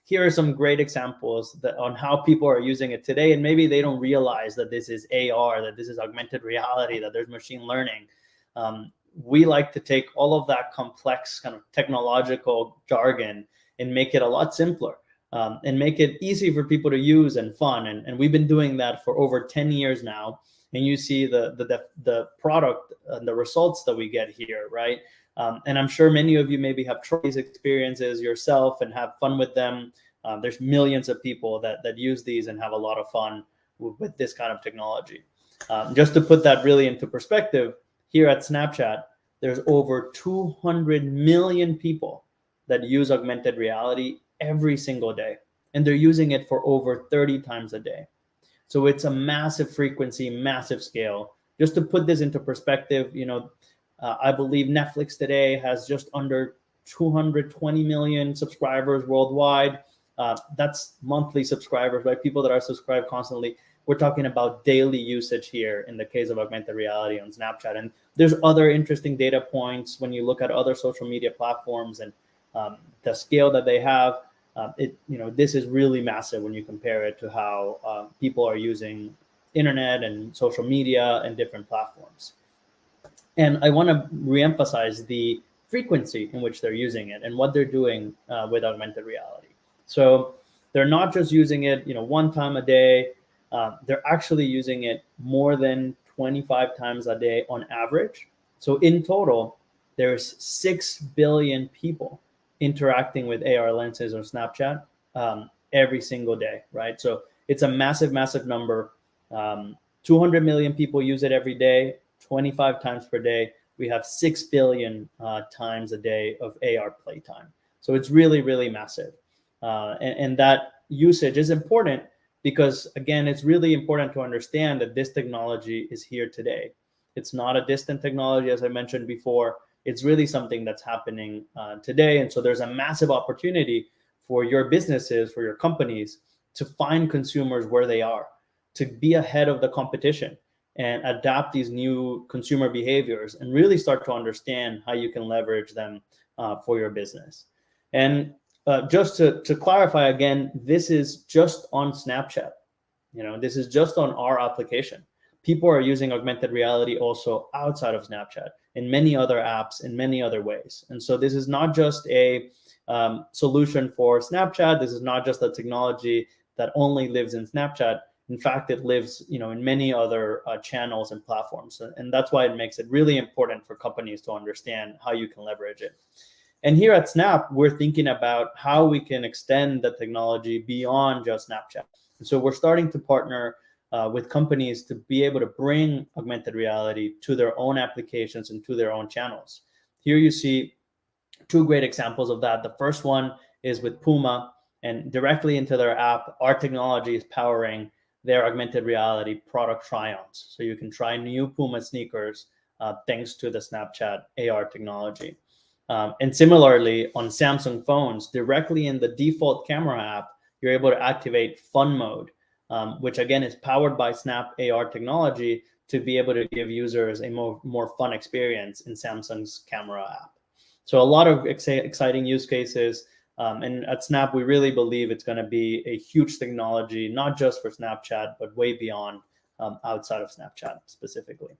here are some great examples on how people are using it today. And maybe they don't realize that this is AR, that this is augmented reality, that there's machine learning. We like to take all of that complex kind of technological jargon and make it a lot simpler, and make it easy for people to use and fun. And we've been doing that for over 10 years now. And you see the product and the results that we get here, right? And I'm sure many of you maybe have tried these experiences yourself and have fun with them. There's millions of people that use these and have a lot of fun with this kind of technology. Just to put that really into perspective, here at Snapchat, there's over 200 million people that use augmented reality every single day. And they're using it for over 30 times a day. So it's a massive frequency, massive scale. Just to put this into perspective, I believe Netflix today has just under 220 million subscribers worldwide. That's monthly subscribers, right? People that are subscribed constantly. We're talking about daily usage here in the case of augmented reality on Snapchat. And there's other interesting data points when you look at other social media platforms and the scale that they have. This is really massive when you compare it to how people are using internet and social media and different platforms. And I want to reemphasize the frequency in which they're using it and what they're doing with augmented reality. So they're not just using it, one time a day. They're actually using it more than 25 times a day on average. So in total, there's 6 billion people interacting with AR lenses on Snapchat every single day, right? So it's a massive, massive number. 200 million people use it every day, 25 times per day. We have 6 billion times a day of AR playtime. So it's really, really massive. And that usage is important because, again, it's really important to understand that this technology is here today. It's not a distant technology, as I mentioned before. It's really something that's happening today. And so there's a massive opportunity for your businesses, for your companies, to find consumers where they are, to be ahead of the competition and adapt these new consumer behaviors and really start to understand how you can leverage them for your business. And just to clarify again, this is just on Snapchat. This is just on our application. People are using augmented reality also outside of Snapchat in many other apps in many other ways. And so this is not just a solution for Snapchat. This is not just a technology that only lives in Snapchat. In fact, it lives, in many other channels and platforms. And that's why it makes it really important for companies to understand how you can leverage it. And here at Snap, we're thinking about how we can extend the technology beyond just Snapchat. And so we're starting to partner with companies to be able to bring augmented reality to their own applications and to their own channels. Here you see two great examples of that. The first one is with Puma, and directly into their app, our technology is powering their augmented reality product try-ons. So you can try new Puma sneakers thanks to the Snapchat AR technology. And similarly, on Samsung phones, directly in the default camera app, you're able to activate fun mode, which again is powered by Snap AR technology to be able to give users a more fun experience in Samsung's camera app. So a lot of exciting use cases. And at Snap, we really believe it's going to be a huge technology, not just for Snapchat, but way beyond outside of Snapchat specifically.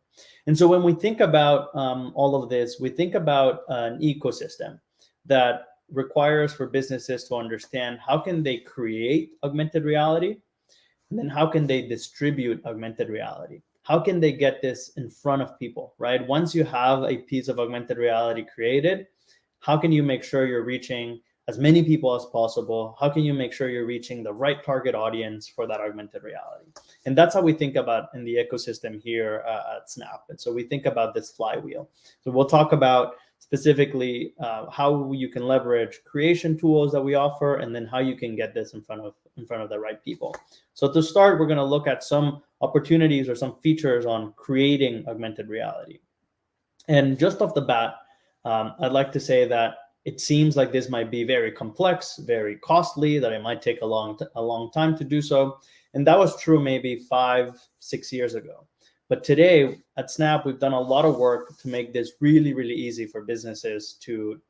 And so when we think about all of this, we think about an ecosystem that requires for businesses to understand how can they create augmented reality, and then how can they distribute augmented reality? How can they get this in front of people, right? Once you have a piece of augmented reality created, how can you make sure you're reaching as many people as possible? How can you make sure you're reaching the right target audience for that augmented reality? And that's how we think about in the ecosystem here at Snap. And so we think about this flywheel. So we'll talk about specifically how you can leverage creation tools that we offer, and then how you can get this in front of the right people. So to start, we're going to look at some opportunities or some features on creating augmented reality. And just off the bat, I'd like to say that it seems like this might be very complex, very costly, that it might take a long time to do so. And that was true maybe 5-6 years ago. But today at Snap, we've done a lot of work to make this really, really easy for businesses to